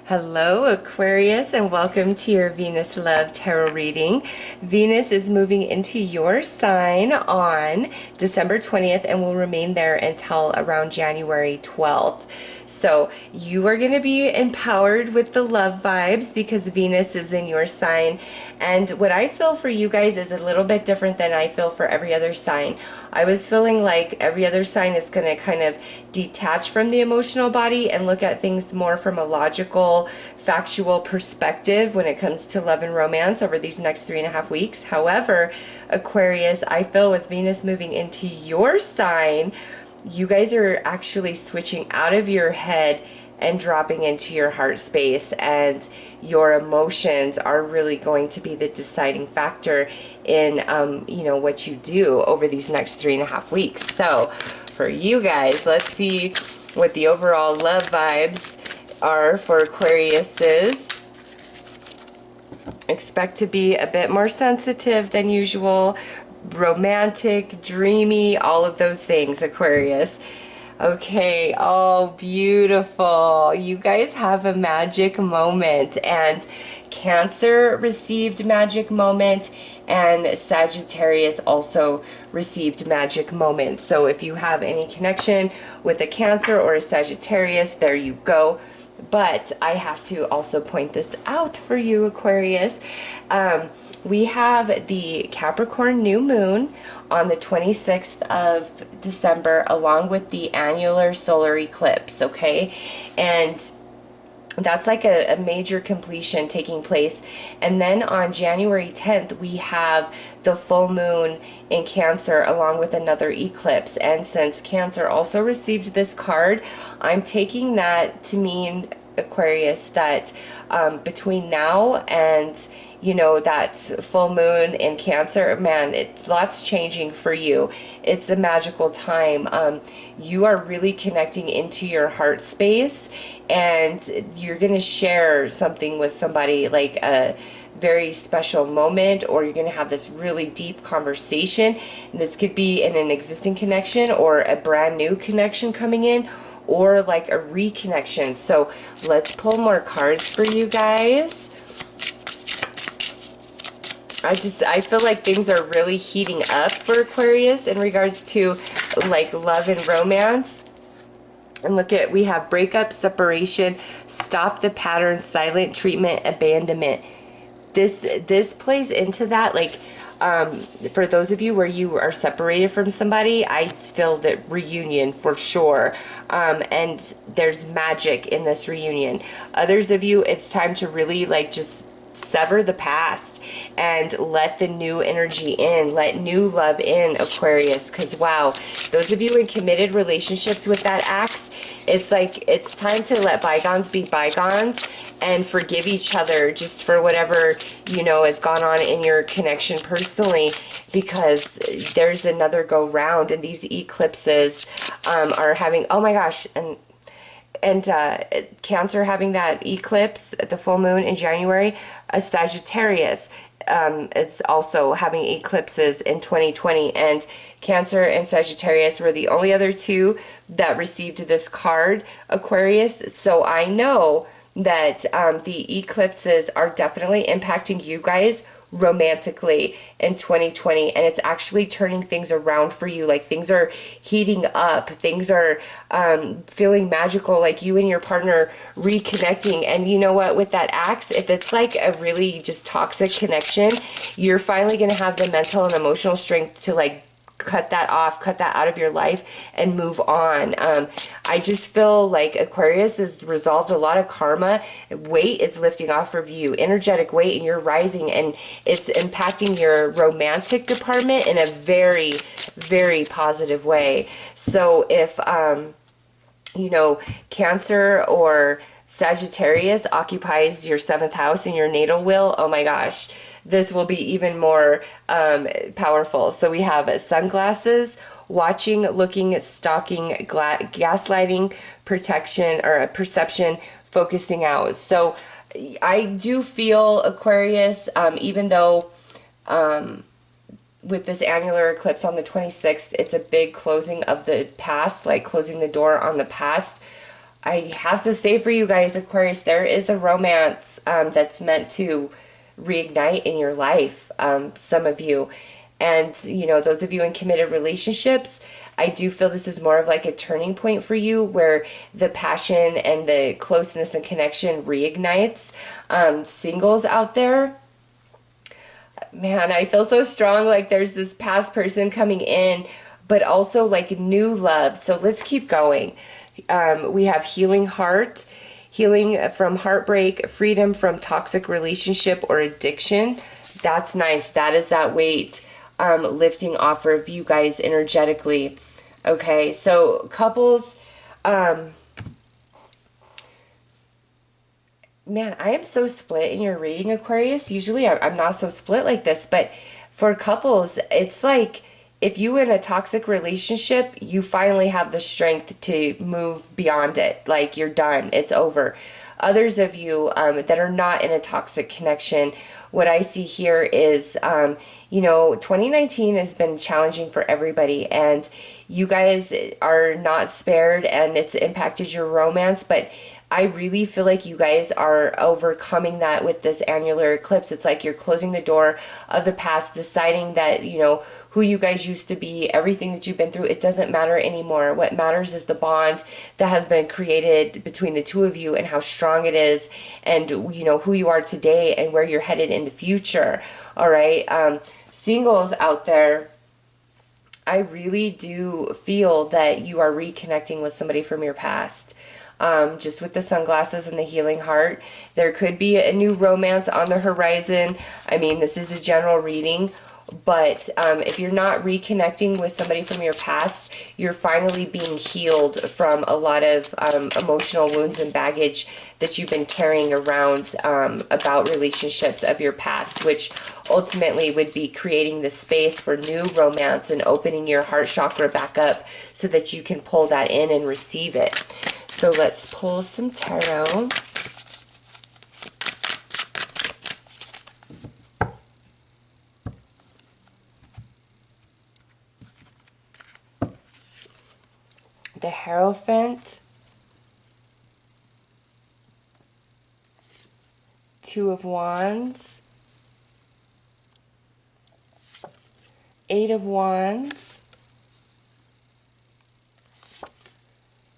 Hello, Aquarius, and welcome to your Venus Love Tarot reading. Venus is moving into your sign on December 20th and will remain there until around January 12th. So you are going to be empowered with the love vibes because Venus is in your sign. And what I feel for you guys is a little bit different than I feel for every other sign. I was feeling like every other sign is going to kind of detach from the emotional body and look at things more from a logical, factual perspective when it comes to love and romance over these next 3.5 weeks. However, Aquarius, I feel with Venus moving into your sign, you guys are actually switching out of your head and dropping into your heart space, and your emotions are really going to be the deciding factor in what you do over these next 3.5 weeks. So for you guys, let's see what the overall love vibes are for Aquariuses. Expect to be a bit more sensitive than usual, romantic, dreamy, all of those things, Aquarius. Okay, oh, beautiful. You guys have a magic moment, and Cancer received magic moment, and Sagittarius also received magic moment. So if you have any connection with a Cancer or a Sagittarius, there you go. But I have to also point this out for you, Aquarius. We have the Capricorn new moon on the 26th of December, along with the annular solar eclipse, okay? And that's like a major completion taking place. And then on January 10th, we have the full moon in Cancer along with another eclipse. And since Cancer also received this card, I'm taking that to mean, Aquarius, that between now and that full moon in Cancer, man, lots changing for you. It's a magical time. You are really connecting into your heart space, and you're going to share something with somebody, like a very special moment, or you're going to have this really deep conversation. And this could be in an existing connection or a brand new connection coming in, or like a reconnection. So let's pull more cards for you guys. I feel like things are really heating up for Aquarius in regards to like love and romance. And look at, we have breakup, separation, stop the pattern, silent treatment, abandonment. This plays into that, like for those of you where you are separated from somebody, I feel that reunion for sure. And there's magic in this reunion. Others of you, it's time to really like just sever the past and let the new energy in, let new love in, Aquarius. Because wow, those of you in committed relationships with that axe, it's like it's time to let bygones be bygones and forgive each other just for whatever has gone on in your connection personally, because there's another go round. And these eclipses are having, oh my gosh, and Cancer having that eclipse at the full moon in January. A Sagittarius is also having eclipses in 2020, and Cancer and Sagittarius were the only other two that received this card, Aquarius. So I know that the eclipses are definitely impacting you guys romantically in 2020, and it's actually turning things around for you. Like things are heating up, things are feeling magical, like you and your partner reconnecting. And you know what, with that axe, if it's like a really just toxic connection, you're finally going to have the mental and emotional strength to like cut that off, cut that out of your life and move on. I just feel like Aquarius has resolved a lot of karma. Weight is lifting off of you, energetic weight, and you're rising, and it's impacting your romantic department in a very, very positive way. So if, Cancer or Sagittarius occupies your 7th house in your natal will, oh my gosh, this will be even more powerful. So we have sunglasses, watching, looking, stalking, gaslighting, protection, or perception, focusing out. So I do feel, Aquarius, even though with this annular eclipse on the 26th, it's a big closing of the past, like closing the door on the past. I have to say for you guys, Aquarius, there is a romance that's meant to reignite in your life, some of you. And, you know, those of you in committed relationships, I do feel this is more of like a turning point for you where the passion and the closeness and connection reignites. Singles out there, man, I feel so strong. Like there's this past person coming in, but also like new love. So let's keep going. We have healing heart, healing from heartbreak, freedom from toxic relationship or addiction. That's nice. That is that weight lifting off of you guys energetically. Okay, so couples, man, I am so split in your reading, Aquarius. Usually I'm not so split like this, but for couples, it's like if you in a toxic relationship, you finally have the strength to move beyond it. Like you're done, it's over. Others of you that are not in a toxic connection, what I see here is, you know, 2019 has been challenging for everybody, and you guys are not spared, and it's impacted your romance, but I really feel like you guys are overcoming that with this annular eclipse. It's like you're closing the door of the past, deciding that, you know, who you guys used to be, everything that you've been through, it doesn't matter anymore. What matters is the bond that has been created between the two of you and how strong it is, and, you know, who you are today and where you're headed in the future. All right. Singles out there, I really do feel that you are reconnecting with somebody from your past. Just with the sunglasses and the healing heart, there could be a new romance on the horizon. I mean, this is a general reading, but if you're not reconnecting with somebody from your past, you're finally being healed from a lot of emotional wounds and baggage that you've been carrying around about relationships of your past, which ultimately would be creating the space for new romance and opening your heart chakra back up so that you can pull that in and receive it. So let's pull some tarot. The Hierophant, Two of Wands, Eight of Wands,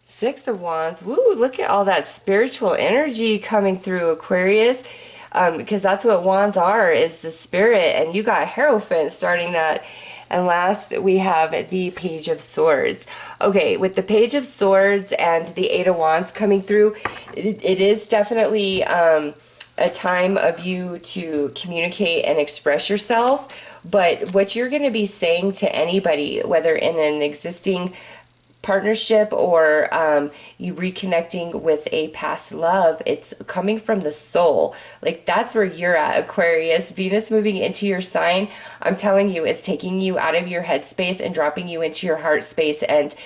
Six of Wands. Woo, look at all that spiritual energy coming through, Aquarius. Because that's what wands are, is the spirit. And you got Hierophant starting that. And last, we have the Page of Swords. Okay, with the Page of Swords and the Eight of Wands coming through, it is definitely a time of you to communicate and express yourself. But what you're going to be saying to anybody, whether in an existing partnership or you reconnecting with a past love, it's coming from the soul. Like that's where you're at, Aquarius. Venus moving into your sign, I'm telling you, it's taking you out of your head space and dropping you into your heart space. And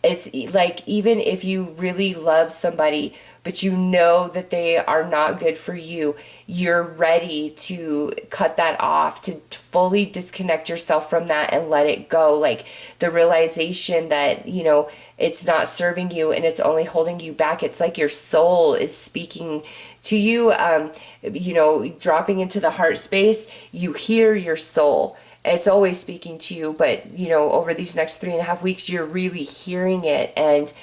it's like, even if you really love somebody but you know that they are not good for you, you're ready to cut that off, to fully disconnect yourself from that and let it go. Like the realization that, you know, it's not serving you and it's only holding you back. It's like your soul is speaking to you, you know, dropping into the heart space. You hear your soul. It's always speaking to you, but, you know, over these next 3.5 weeks, you're really hearing it. And,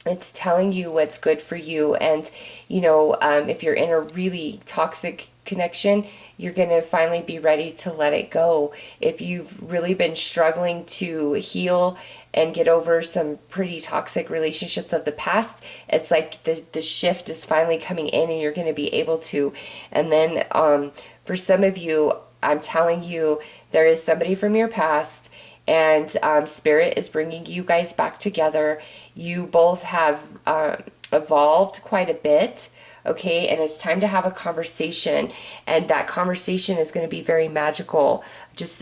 it's telling you what's good for you. And, you know, if you're in a really toxic connection, you're going to finally be ready to let it go. If you've really been struggling to heal and get over some pretty toxic relationships of the past, it's like the shift is finally coming in and you're going to be able to. And then for some of you, I'm telling you, there is somebody from your past, and Spirit is bringing you guys back together. You both have evolved quite a bit, okay? And it's time to have a conversation, and that conversation is going to be very magical. Just,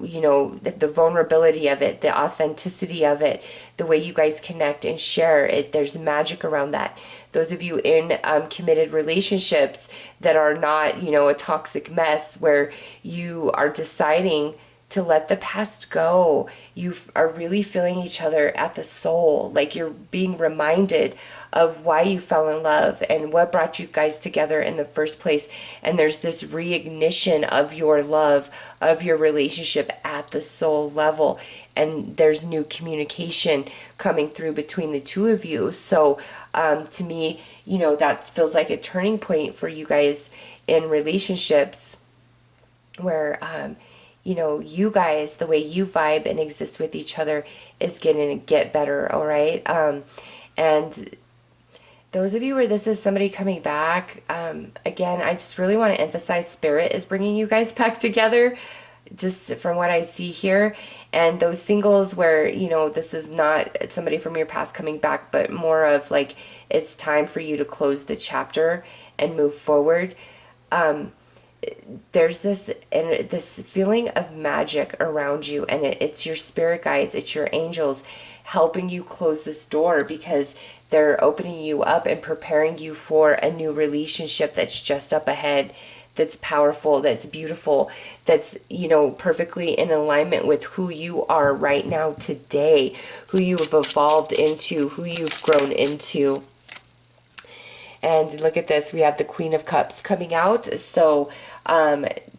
you know, the vulnerability of it, the authenticity of it, the way you guys connect and share it, there's magic around that. Those of you in committed relationships that are not, you know, a toxic mess, where you are deciding to let the past go. You are really feeling each other at the soul, like you're being reminded of why you fell in love and what brought you guys together in the first place. And there's this reignition of your love, of your relationship at the soul level. And there's new communication coming through between the two of you. So to me, you know, that feels like a turning point for you guys in relationships where, you know, you guys, the way you vibe and exist with each other is going to get better, all right? And those of you where this is somebody coming back, again, I just really want to emphasize Spirit is bringing you guys back together, just from what I see here. And those singles where, you know, this is not somebody from your past coming back, but more of like, it's time for you to close the chapter and move forward. There's this feeling of magic around you, and it's your spirit guides, it's your angels helping you close this door, because they're opening you up and preparing you for a new relationship that's just up ahead, that's powerful, that's beautiful, that's, you know, perfectly in alignment with who you are right now today, who you have evolved into, who you've grown into. And look at this, we have the Queen of Cups coming out. So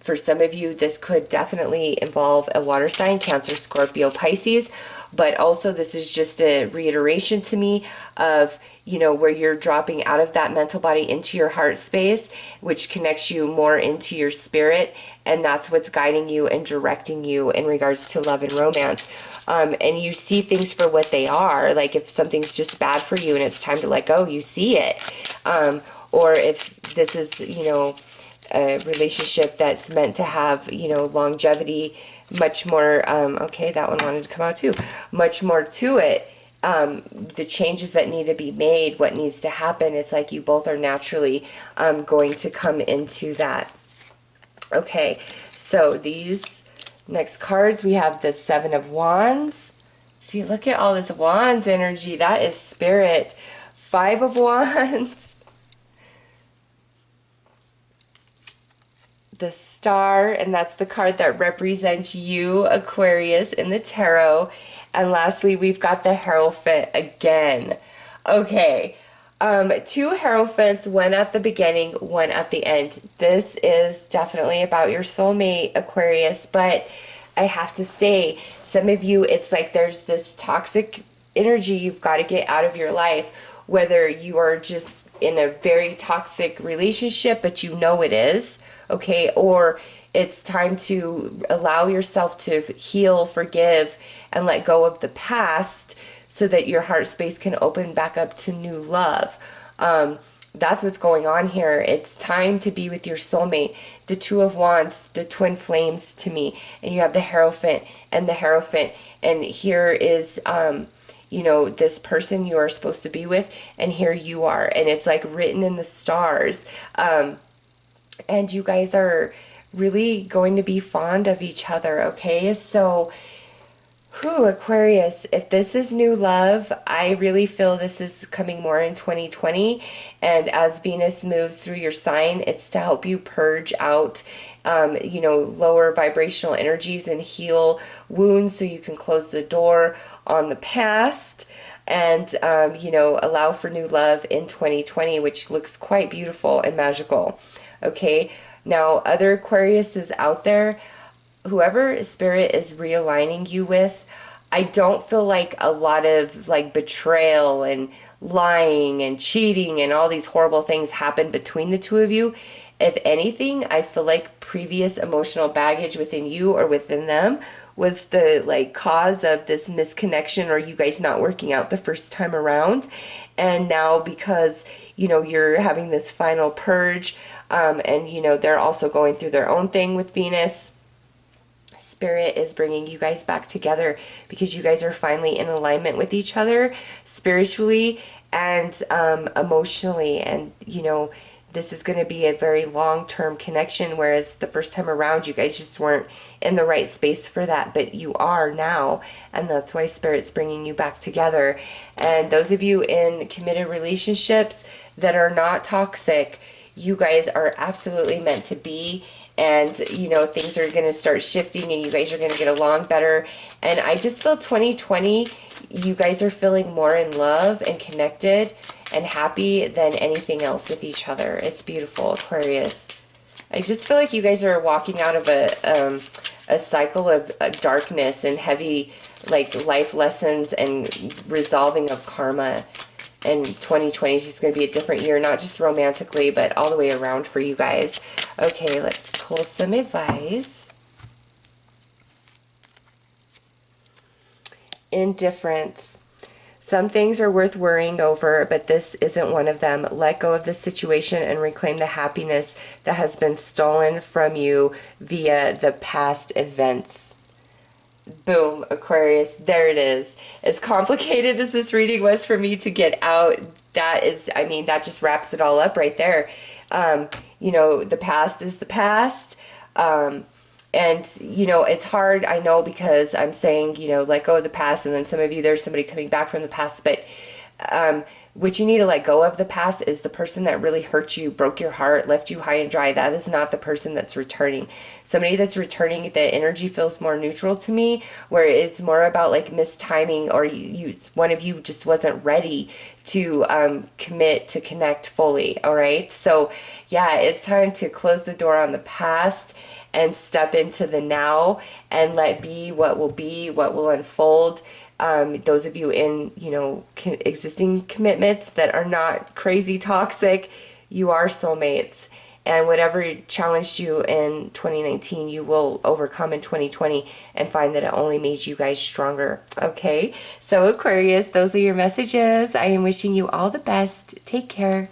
for some of you, this could definitely involve a water sign, Cancer, Scorpio, Pisces. But also this is just a reiteration to me of, you know, where you're dropping out of that mental body into your heart space, which connects you more into your spirit. And that's what's guiding you and directing you in regards to love and romance. And you see things for what they are. Like if something's just bad for you and it's time to let go, you see it. Or if this is, you know, a relationship that's meant to have, you know, longevity, much more, okay, that one wanted to come out too, much more to it. The changes that need to be made, what needs to happen, it's like you both are naturally going to come into that. Okay, so these next cards, we have the Seven of Wands. See, look at all this Wands energy. That is Spirit. Five of Wands. The Star, and that's the card that represents you, Aquarius, in the tarot. And lastly, we've got the Hierophant again. Okay, two Hierophants, one at the beginning, one at the end. This is definitely about your soulmate, Aquarius, but I have to say, some of you, it's like there's this toxic energy you've got to get out of your life, whether you are just in a very toxic relationship, but you know it is, okay, or it's time to allow yourself to heal, forgive, and let go of the past so that your heart space can open back up to new love. That's what's going on here. It's time to be with your soulmate. The Two of Wands, the twin flames to me, and you have the Hierophant and the Hierophant, and here is you know, this person you are supposed to be with, and here you are, and it's like written in the stars. And you guys are really going to be fond of each other, okay? So, Aquarius, if this is new love, I really feel this is coming more in 2020. And as Venus moves through your sign, it's to help you purge out, you know, lower vibrational energies and heal wounds so you can close the door on the past and, you know, allow for new love in 2020, which looks quite beautiful and magical. Okay, now other Aquariuses out there, whoever Spirit is realigning you with, I don't feel like a lot of like betrayal and lying and cheating and all these horrible things happen between the two of you. If anything, I feel like previous emotional baggage within you or within them was the like cause of this misconnection or you guys not working out the first time around. And now because, you know, you're having this final purge, and, you know, they're also going through their own thing with Venus, Spirit is bringing you guys back together because you guys are finally in alignment with each other spiritually and emotionally. And, you know, this is going to be a very long-term connection, whereas the first time around you guys just weren't in the right space for that, but you are now, and that's why Spirit's bringing you back together. And those of you in committed relationships that are not toxic, you guys are absolutely meant to be, and you know, things are going to start shifting and you guys are going to get along better. And I just feel 2020, you guys are feeling more in love and connected and happy than anything else with each other. It's beautiful, Aquarius. I just feel like you guys are walking out of a cycle of darkness and heavy, like, life lessons and resolving of karma. And 2020 is just going to be a different year, not just romantically, but all the way around for you guys. Okay, let's pull some advice. Indifference. Some things are worth worrying over, but this isn't one of them. Let go of the situation and reclaim the happiness that has been stolen from you via the past events. Boom, Aquarius, there it is. As complicated as this reading was for me to get out, that is, I mean, that just wraps it all up right there. You know, the past is the past. And, you know, it's hard, I know, because I'm saying, you know, let go of the past, and then some of you, there's somebody coming back from the past, but what you need to let go of the past is the person that really hurt you, broke your heart, left you high and dry. That is not the person that's returning. Somebody that's returning, the energy feels more neutral to me, where it's more about like mistiming, or one of you just wasn't ready to commit to connect fully. All right, so yeah, it's time to close the door on the past and step into the now and let be what will unfold. Those of you in, you know, existing commitments that are not crazy toxic, you are soulmates. And whatever challenged you in 2019, you will overcome in 2020 and find that it only made you guys stronger. Okay, so Aquarius, those are your messages. I am wishing you all the best. Take care.